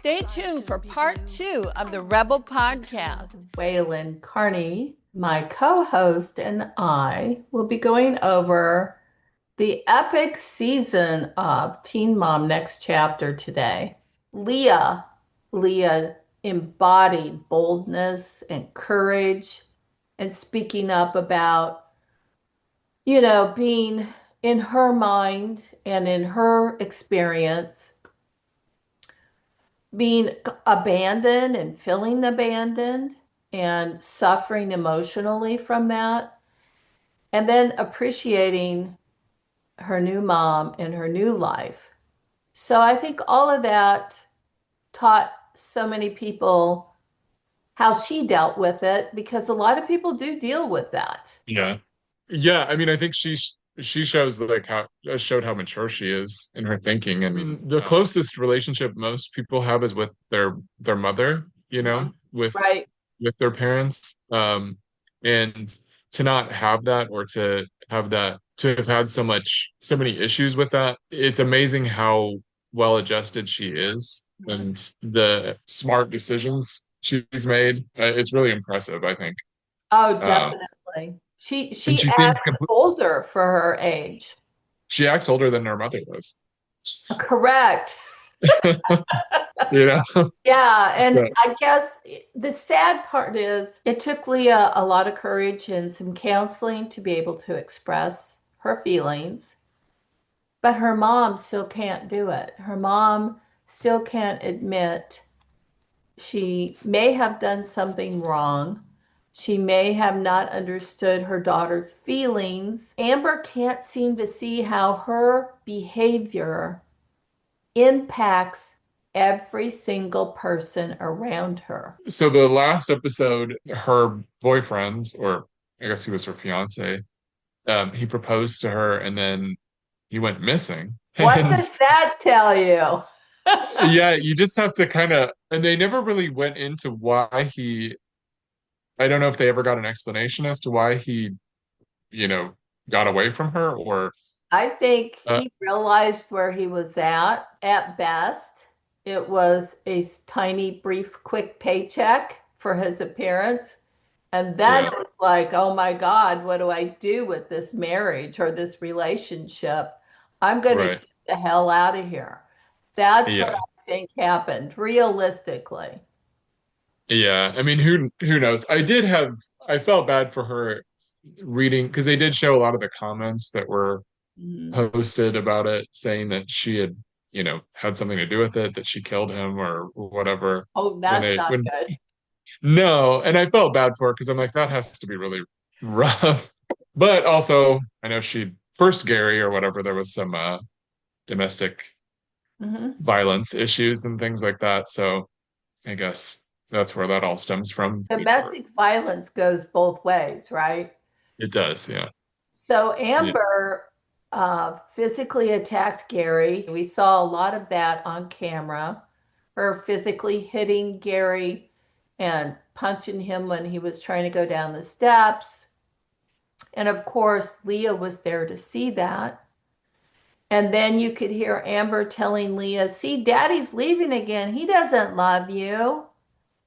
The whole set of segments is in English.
Stay tuned for part 2 of the Rebel podcast. Waylon Carney, my co-host, and I will be going over the epic season of Teen Mom Next Chapter today. Leah embodied boldness and courage and speaking up about, being in her mind and in her experience being abandoned and feeling abandoned and suffering emotionally from that, and then appreciating her new mom and her new life. So I think all of that taught so many people how she dealt with it because a lot of people do deal with that. Yeah. Yeah, I mean, I think she shows like how showed how mature she is in her thinking. I mean, the closest relationship most people have is with their mother, Right. with their parents. And to not have that or to have had so many issues with that, it's amazing how well adjusted she is and the smart decisions she's made. It's really impressive, I think. Oh, Um, definitely. She and she she seems acts complete. older for her age. She acts older than her mother does. Correct. You know? Yeah, and So I guess the sad part is it took Leah a lot of courage and some counseling to be able to express her feelings, but her mom still can't do it. Her mom still can't admit she may have done something wrong. She may have not understood her daughter's feelings. Amber can't seem to see how her behavior impacts every single person around her. so the last episode, her boyfriend, or I guess he was her fiance, he proposed to her and then he went missing. What And does that tell you? yeah, you just have to kind of, and they never really went into why I don't know if they ever got an explanation as to why he, you know, got away from her or, I think uh, he realized where he was at. At best, it was a tiny, brief, quick paycheck for his appearance. And then yeah, it was like, oh my God, what do I do with this marriage or this relationship? I'm going to right. get the hell out of here. That's what Yeah. I think happened, realistically. Yeah. I mean, who knows? I felt bad for her reading because they did show a lot of the comments that were Mhm. posted about it saying that she had, had something to do with it, that she killed him or whatever. Oh, When that's they not when good. No, and I felt bad for her because I'm like, that has to be really rough. But also, I know she first Gary or whatever, there was some domestic Mhm. violence issues and things like that. So I guess that's where that all stems from. Domestic violence goes both ways, right? It does, yeah. So Yeah. Amber physically attacked Gary. We saw a lot of that on camera. Her physically hitting Gary and punching him when he was trying to go down the steps. And of course, Leah was there to see that. And then you could hear Amber telling Leah, see, Daddy's leaving again. He doesn't love you.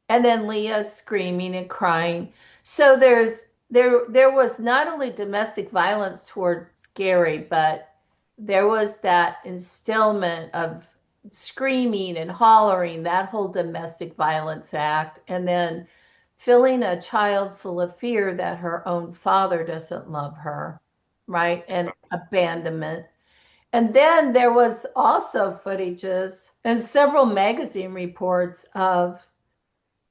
And then Leah screaming and crying. So there was not only domestic violence towards Gary, but there was that instillment of screaming and hollering, that whole domestic violence act, and then filling a child full of fear that her own father doesn't love her, right? And abandonment. And then there was also footages and several magazine reports of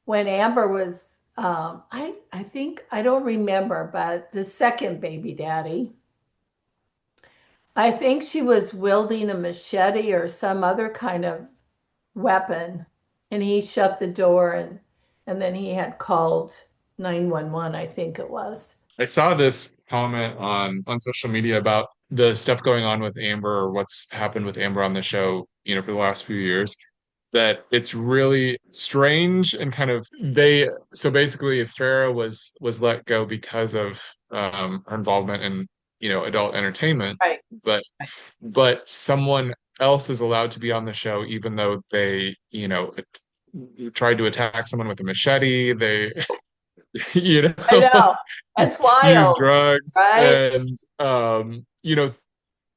when Amber was, I think, I don't remember, but the second baby daddy, I think she was wielding a machete or some other kind of weapon, and he shut the door and then he had called 911, I think it was. I saw this comment on social media about the stuff going on with Amber or what's happened with Amber on the show, for the last few years, that it's really strange and kind of so basically if Farrah was let go because of her involvement in, adult entertainment, Right. but someone else is allowed to be on the show, even though they, tried to attack someone with a machete. They, you I know, know. That's use wild, drugs right? and,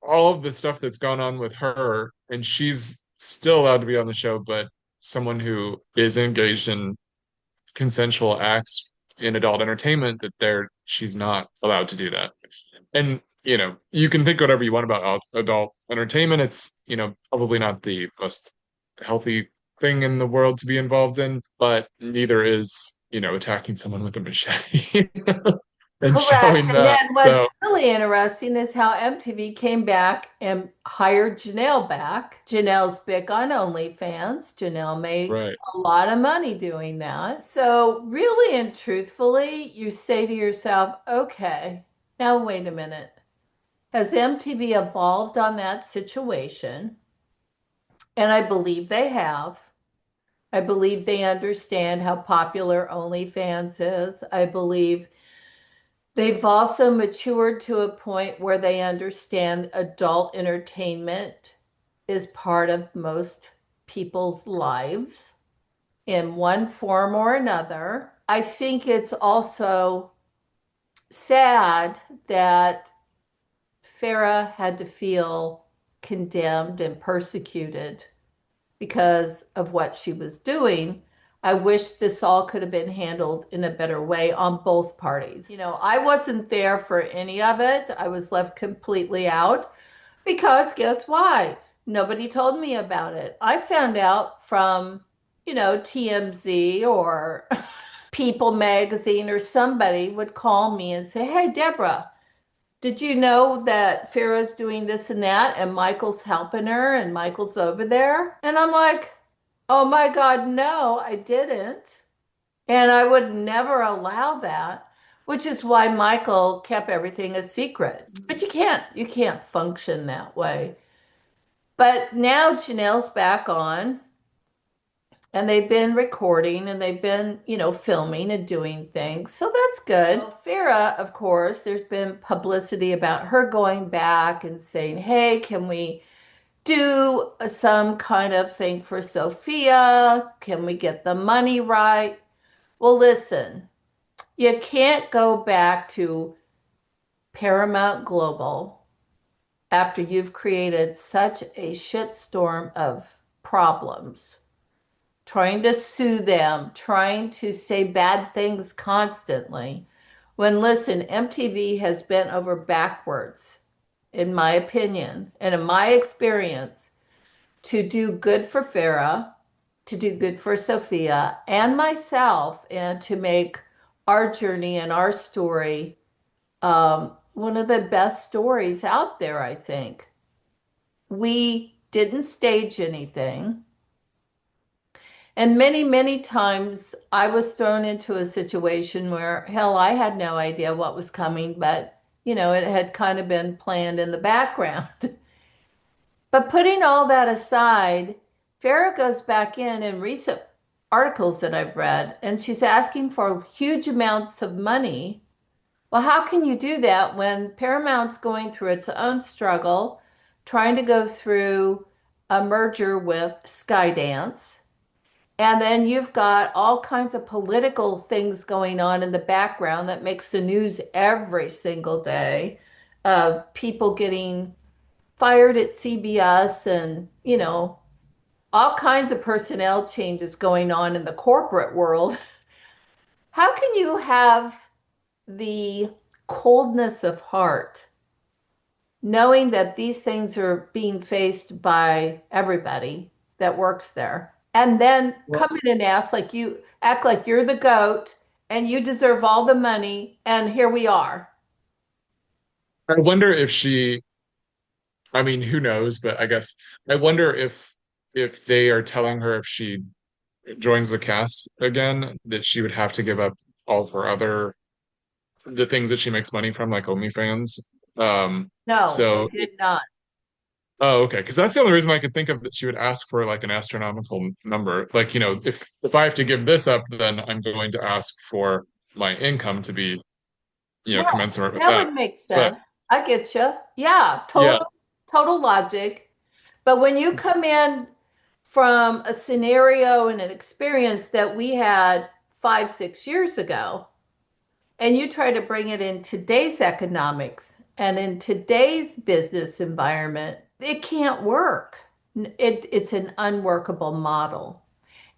all of the stuff that's gone on with her, and she's still allowed to be on the show, but someone who is engaged in consensual acts in adult entertainment, that she's not allowed to do that. And you can think whatever you want about adult entertainment. It's probably not the most healthy thing in the world to be involved in, but neither is attacking someone with a machete and Correct. showing And then that. what's So really interesting is how MTV came back and hired Janelle back. Janelle's big on OnlyFans. Janelle makes right. a lot of money doing that. So, really and truthfully, you say to yourself, okay, now wait a minute. Has MTV evolved on that situation? And I believe they have. I believe they understand how popular OnlyFans is. I believe they've also matured to a point where they understand adult entertainment is part of most people's lives in one form or another. I think it's also sad that Farah had to feel condemned and persecuted because of what she was doing. I wish this all could have been handled in a better way on both parties. I wasn't there for any of it. I was left completely out because guess why? Nobody told me about it. I found out from, TMZ or People magazine or somebody would call me and say, "Hey, Deborah, did you know that Farah's doing this and that, and Michael's helping her, and Michael's over there?" And I'm like, "Oh my God, no, I didn't." And I would never allow that, which is why Michael kept everything a secret. But you can't function that way. But now Janelle's back on, and they've been recording and they've been, filming and doing things. So that's good. Well, Farah, of course, there's been publicity about her going back and saying, "Hey, can we do some kind of thing for Sophia? Can we get the money right?" Well, listen, you can't go back to Paramount Global after you've created such a shitstorm of problems, trying to sue them, trying to say bad things constantly. When, listen, MTV has bent over backwards, in my opinion, and in my experience, to do good for Farah, to do good for Sophia and myself, and to make our journey and our story one of the best stories out there, I think. We didn't stage anything. And many, many times I was thrown into a situation where, hell, I had no idea what was coming, but, it had kind of been planned in the background. But putting all that aside, Farah goes back in recent articles that I've read, and she's asking for huge amounts of money. Well, how can you do that when Paramount's going through its own struggle, trying to go through a merger with Skydance? And then you've got all kinds of political things going on in the background that makes the news every single day of people getting fired at CBS and, all kinds of personnel changes going on in the corporate world. How can you have the coldness of heart knowing that these things are being faced by everybody that works there, and then Well, come in and act like you're the goat and you deserve all the money, and here we are. I wonder if I mean, who knows, but I guess I wonder if they are telling her if she joins the cast again, that she would have to give up all of her other the things that she makes money from, like OnlyFans. No, So they did not. oh, okay, because that's the only reason I could think of, that she would ask for like an astronomical number. Like, if I have to give this up, then I'm going to ask for my income to be, Right. commensurate with That that. would make But sense. I get you. Yeah, yeah, total logic. But when you come in from a scenario and an experience that we had 5, 6 years ago, and you try to bring it in today's economics and in today's business environment, it can't work. It's an unworkable model.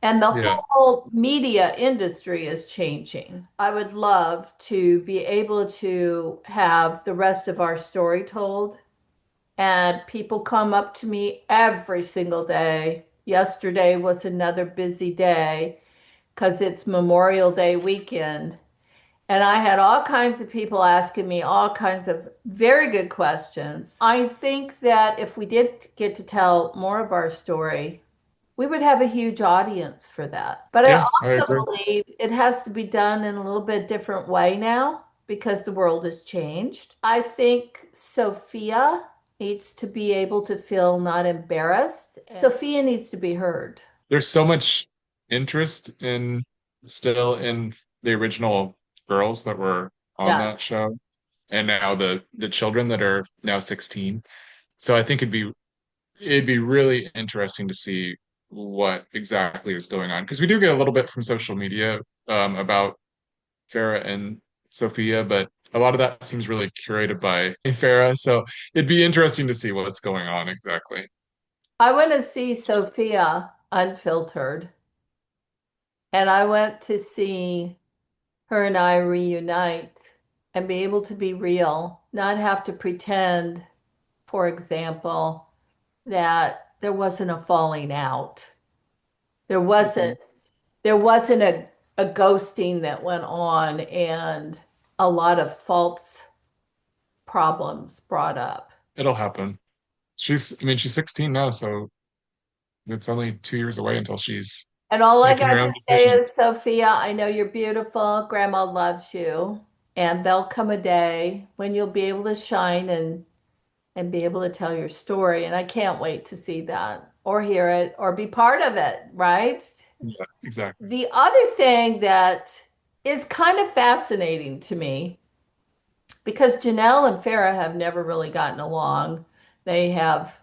And the Yeah. whole media industry is changing. I would love to be able to have the rest of our story told. And people come up to me every single day. Yesterday was another busy day because it's Memorial Day weekend. And I had all kinds of people asking me all kinds of very good questions. I think that if we did get to tell more of our story, we would have a huge audience for that. But I Yeah, I also agree. believe it has to be done in a little bit different way now because the world has changed. I think Sophia needs to be able to feel not embarrassed. Sophia needs to be heard. There's so much interest in still in the original girls that were on that Yes. show, and now the children that are now 16. So I think it'd be really interesting to see what exactly is going on because we do get a little bit from social media about Farah and Sophia, but a lot of that seems really curated by Farah. So it'd be interesting to see what's going on exactly. I want to see Sophia unfiltered, and I want to see her and I reunite and be able to be real, not have to pretend, for example, that there wasn't a falling out. There Mhm. wasn't there wasn't a ghosting that went on and a lot of false problems brought up. It'll happen. I mean, she's 16 now, so it's only 2 years away until she's And all I making her got own to say is, decisions. Sophia, I know you're beautiful. Grandma loves you. And there'll come a day when you'll be able to shine and be able to tell your story. And I can't wait to see that or hear it or be part of it, right? Yeah, exactly. The other thing that is kind of fascinating to me, because Janelle and Farah have never really gotten along. They have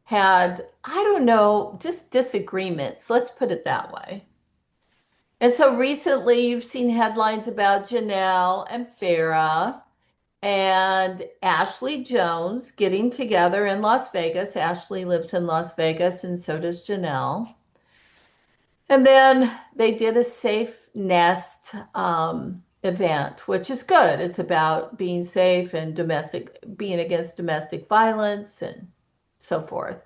had, I don't know, just disagreements. Let's put it that way. And so recently you've seen headlines about Janelle and Farah and Ashley Jones getting together in Las Vegas. Ashley lives in Las Vegas, and so does Janelle. And then they did a safe nest event, which is good. It's about being safe and being against domestic violence and so forth.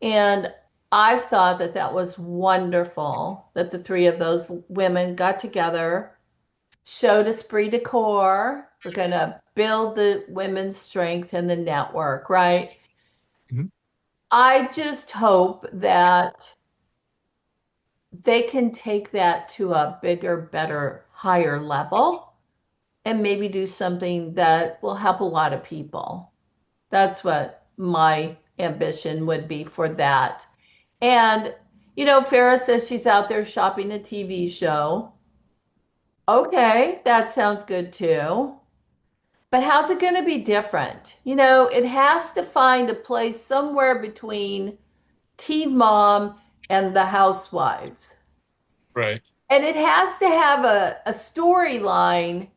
And I thought that that was wonderful that the three of those women got together, showed esprit de corps. We're going to build the women's strength in the network, right? Mhm. I just hope that they can take that to a bigger, better, higher level and maybe do something that will help a lot of people. That's what my ambition would be for that. And, Farah says she's out there shopping a TV show. Okay, that sounds good too. But how's it going to be different? It has to find a place somewhere between Teen Mom and the Housewives. Right. And it has to have a storyline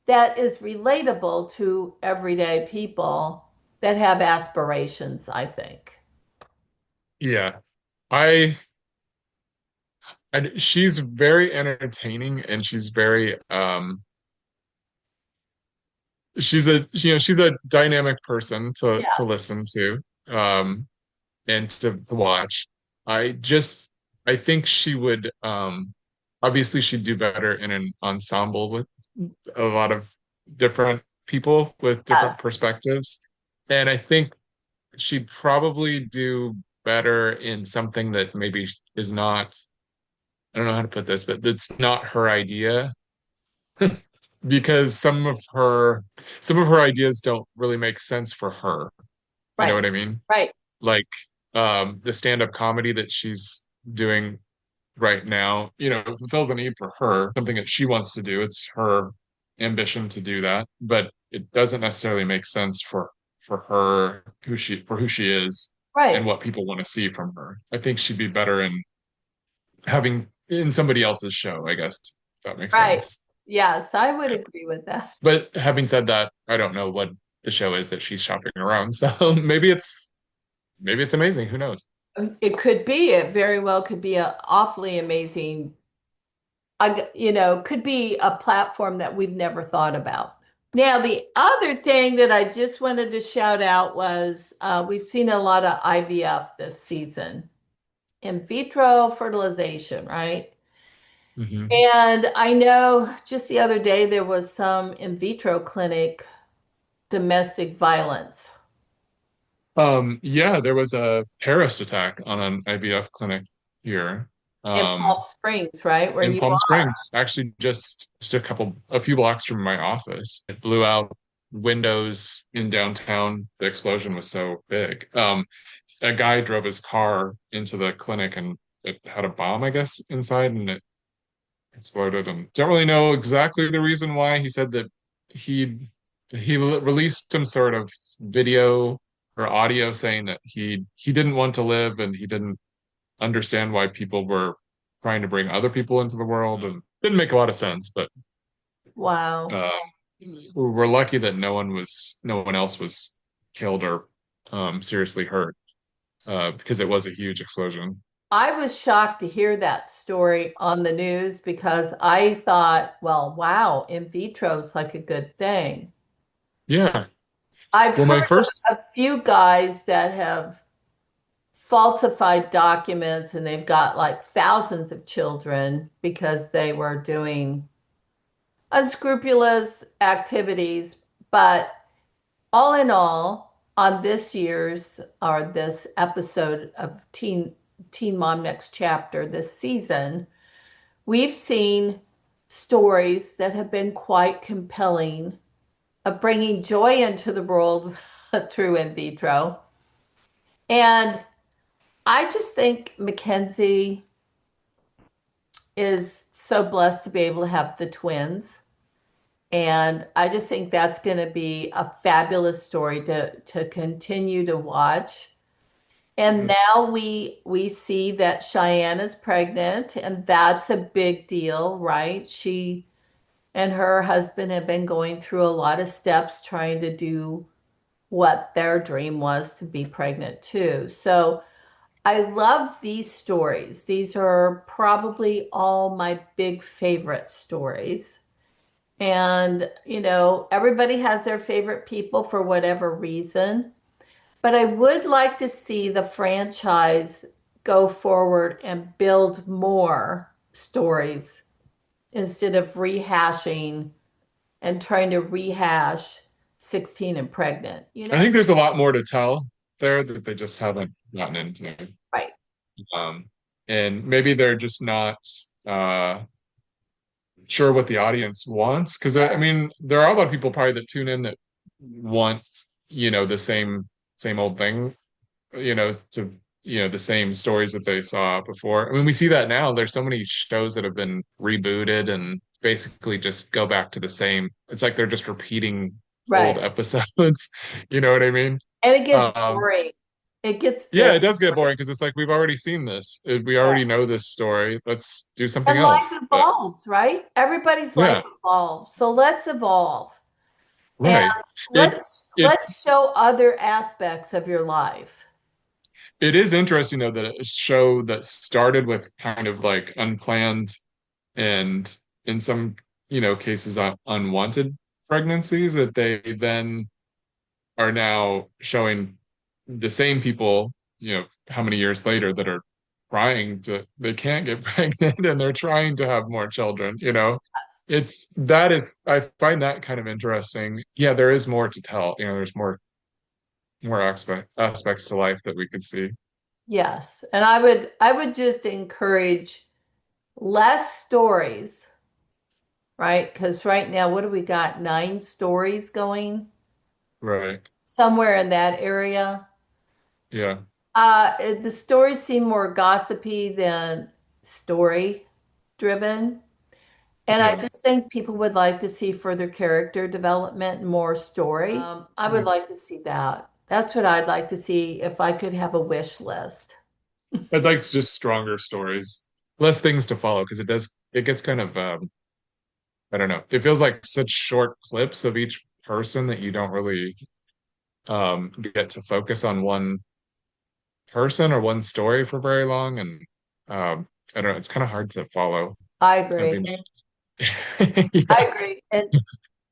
that is relatable to everyday people that have aspirations, I think. Yeah. I, she's very entertaining and she's a dynamic person to Yeah. listen to and to watch. I just I think she would obviously she'd do better in an ensemble with a lot of different people with different Yes. perspectives. And I think she'd probably do better in something that maybe is not, I don't know how to put this, but it's not her idea because some of her ideas don't really make sense for her. You know Right. what I mean? Right. Like the stand-up comedy that she's doing right now, fulfills a need for her, something that she wants to do. It's her ambition to do that, but it doesn't necessarily make sense for her who she is. and Right. what people want to see from her. I think she'd be better in having in somebody else's show, I guess, if that makes Right. sense. Yes, I would agree with that. But having said that, I don't know what the show is that she's shopping around. So maybe it's amazing. Who knows? It could be, it very well could be a awfully amazing, could be a platform that we've never thought about. Now, the other thing that I just wanted to shout out was we've seen a lot of IVF this season, in vitro fertilization, right? Hmm. And I know just the other day there was some in vitro clinic domestic violence Yeah, there was a terrorist attack on an IVF clinic here, in Palm um, Springs, right? Where in you Palm are. Springs, actually just a few blocks from my office. It blew out windows in downtown. The explosion was so big. A guy drove his car into the clinic and it had a bomb, I guess, inside, and it exploded. And don't really know exactly the reason why. He said that he released some sort of video or audio saying that he didn't want to live and he didn't understand why people were trying to bring other people into the world, and didn't make a lot of sense. But Wow. um, we're lucky that no one else was killed or seriously hurt because it was a huge explosion. I was shocked to hear that story on the news because I thought, well, wow, in vitro is like a good thing. Yeah. I've Well, heard my of first, a few guys that have falsified documents and they've got like thousands of children because they were doing unscrupulous activities. But all in all, on this episode of Teen Mom Next Chapter this season, we've seen stories that have been quite compelling of bringing joy into the world through in vitro. And I just think Mackenzie is so blessed to be able to have the twins. And I just think that's going to be a fabulous story to continue to watch. And now we see that Cheyenne is pregnant, and that's a big deal, right? She and her husband have been going through a lot of steps trying to do what their dream was to be pregnant too. So I love these stories. These are probably all my big favorite stories. And, everybody has their favorite people for whatever reason. But I would like to see the franchise go forward and build more stories instead of rehashing and trying to rehash 16 and pregnant, I think there's a lot more to tell there that they just haven't gotten into. Right, Um, and maybe they're just not uh, sure what the audience wants. Because I mean, there are a lot of people probably that tune in that want, the same old thing, to the same stories that they saw before. I mean, we see that now. There's so many shows that have been rebooted and basically just go back to the same. It's like they're just repeating old right. episodes. You know what I mean? And it gets Um, boring. It gets very yeah, it does get boring. boring because it's like we've already seen this. We already Yes. know this story. Let's do something And life else. But evolves, right? Everybody's life yeah, evolves. So let's evolve. And right. It it let's show other aspects of your life. it is interesting though that a show that started with kind of like unplanned and in some cases unwanted pregnancies that they then are now showing the same people how many years later that are trying to they can't get pregnant and they're trying to have more children. I find that kind of interesting. Yeah, there is more to tell. There's more aspects to life that we could see. Yes. And I would just encourage less stories, right? Because right now, what do we got? 9 stories going Right. somewhere in that area. Yeah. The stories seem more gossipy than story driven. And I Yeah. just think people would like to see further character development and more story. I would Mm. like to see that. That's what I'd like to see if I could have a wish list. I'd like just stronger stories, less things to follow because it gets kind of I don't know. It feels like such short clips of each person that you don't really get to focus on one person or one story for very long, and I don't know. It's kind of hard to follow. I I agree. mean, I yeah, agree. And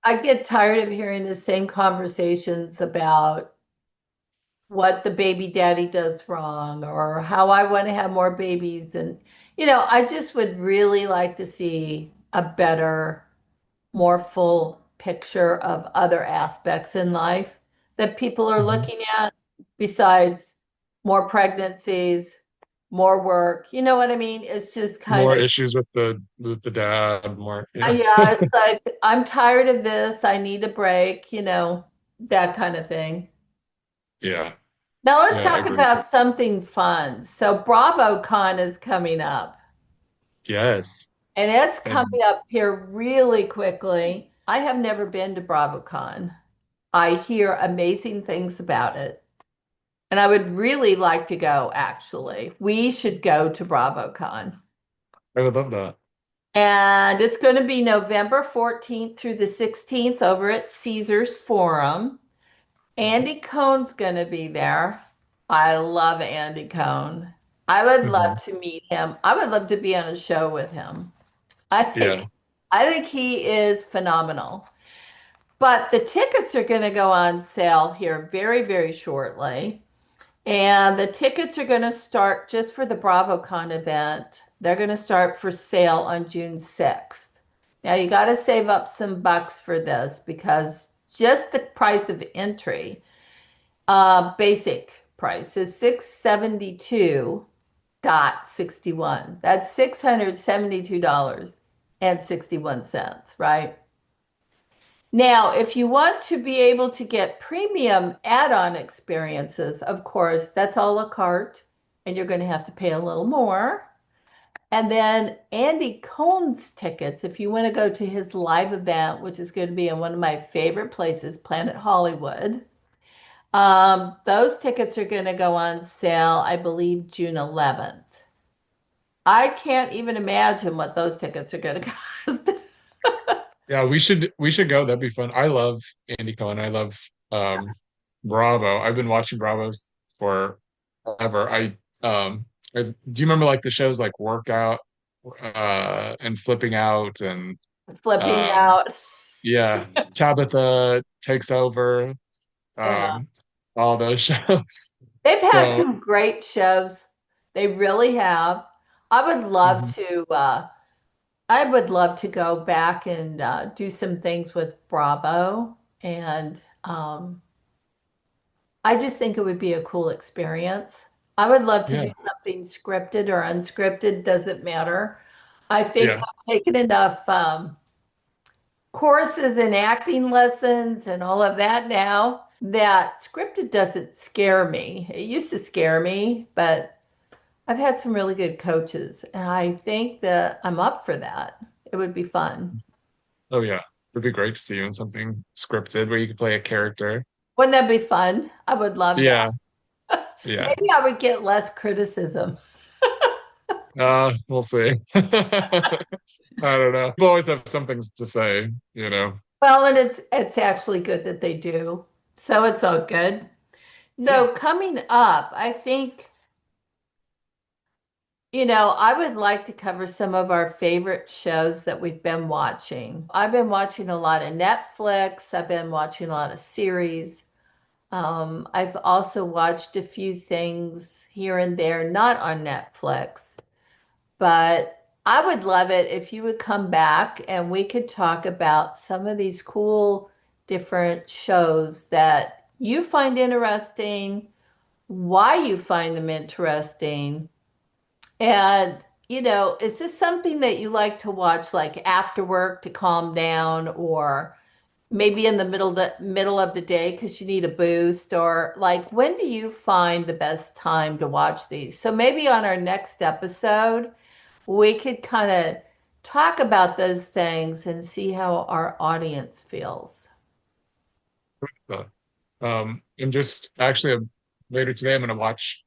I get tired of hearing the same conversations about what the baby daddy does wrong or how I want to have more babies. And, I just would really like to see a better, more full picture of other aspects in life that people are Mhm. looking at besides more pregnancies, more work. You know what I mean? It's just kind More of, issues with the dad, more yeah, yeah, it's like, I'm tired of this. I need a break, that kind of thing. yeah, Now let's yeah. talk Agreed. about something fun. So BravoCon is coming up, Yes, and it's and coming up here really quickly. I have never been to BravoCon. I hear amazing things about it, and I would really like to go, actually. We should go to BravoCon. I would love that. And it's going to be November 14th through the 16th over at Caesars Forum. Andy Cohn's going to be there. I love Andy Cohn. I would Hmm. love to meet him. I would love to be on a show with him. I Yeah, think I think he is phenomenal. But the tickets are going to go on sale here very, very shortly. And the tickets are going to start just for the BravoCon event. They're going to start for sale on June 6th. Now you got to save up some bucks for this because just the price of entry, basic price is 672.61. That's $672.61, right? Now, if you want to be able to get premium add-on experiences, of course, that's a la carte, and you're going to have to pay a little more. And then Andy Cohn's tickets, if you want to go to his live event, which is going to be in one of my favorite places, Planet Hollywood, those tickets are going to go on sale, I believe, June 11th. I can't even imagine what those tickets are going to cost. yeah. We should go. That'd be fun. I love Andy Cohen. I love Bravo. I've been watching Bravos forever. Do you remember like the shows like Workout and Flipping Out and Flipping um out. yeah, Tabitha Takes Over, Yeah. um all those shows. They've had So some great shows. They really have. I would love mhm. to I would love to go back and do some things with Bravo, and I just think it would be a cool experience. I would love to Yeah, do something scripted or unscripted, doesn't matter. I think yeah. I've taken enough courses and acting lessons and all of that now that scripted doesn't scare me. It used to scare me, but I've had some really good coaches, and I think that I'm up for that. It would be fun. Oh yeah. It'd be great to see you in something scripted where you could play a character. Wouldn't that be fun? I would love that. Yeah, yeah. Maybe I would get less criticism. We'll see. I don't know. People always have some things to say, you know. Well, and it's actually good that they do. So it's all good. Yeah. So coming up, I think, I would like to cover some of our favorite shows that we've been watching. I've been watching a lot of Netflix. I've been watching a lot of series. I've also watched a few things here and there, not on Netflix, but I would love it if you would come back and we could talk about some of these cool different shows that you find interesting, why you find them interesting, and is this something that you like to watch like after work to calm down or maybe in the middle of the day because you need a boost or like when do you find the best time to watch these? So maybe on our next episode, we could kind of talk about those things and see how our audience feels. Uh, And just actually later today, I'm going to watch.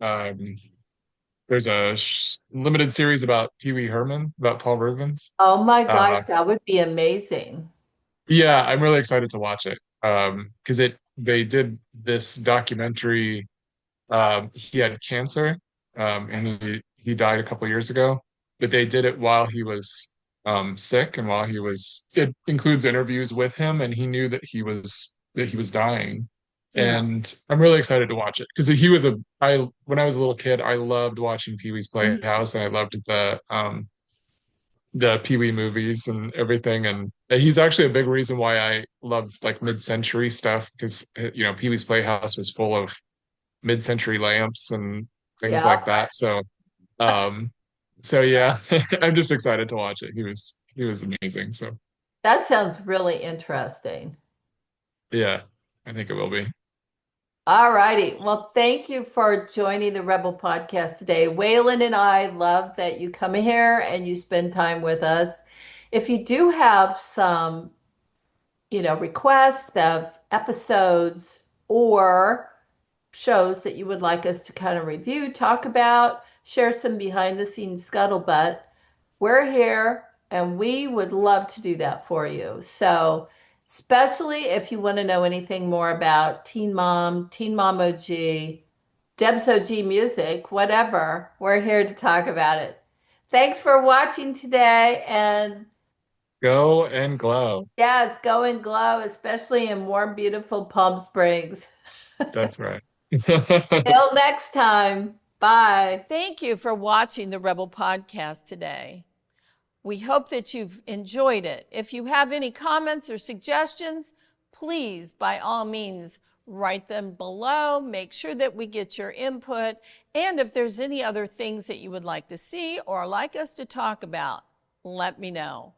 There's a limited series about Pee Wee Herman about Paul Rubens. Oh my gosh, Uh, that would be amazing. yeah, I'm really excited to watch it. Because they did this documentary. He had cancer, and he died a couple years ago. But they did it while he was sick, and while he was. It includes interviews with him, and he knew that he was dying. Yeah. And I'm really excited to watch it because he was a. I when I was a little kid, I loved watching Pee Wee's Mhm. Playhouse, and I loved the Pee Wee movies and everything. And he's actually a big reason why I love like mid-century stuff because Pee Wee's Playhouse was full of mid-century lamps and things Yeah. like that. Um, so yeah, I'm just excited to watch it. He was amazing. So That sounds really interesting. yeah, I think it will be. All righty. Well, thank you for joining the Rebel podcast today. Waylon and I love that you come here and you spend time with us. If you do have some, requests of episodes or shows that you would like us to kind of review, talk about, share some behind the scenes scuttlebutt, we're here and we would love to do that for you. So, especially if you want to know anything more about Teen Mom OG, Deb's OG music, whatever, we're here to talk about it. Thanks for watching today. And Go and glow. yes, go and glow, especially in warm, beautiful Palm Springs. That's right. Till next time. Bye. Thank you for watching the Rebel Podcast today. We hope that you've enjoyed it. If you have any comments or suggestions, please, by all means, write them below. Make sure that we get your input. And if there's any other things that you would like to see or like us to talk about, let me know.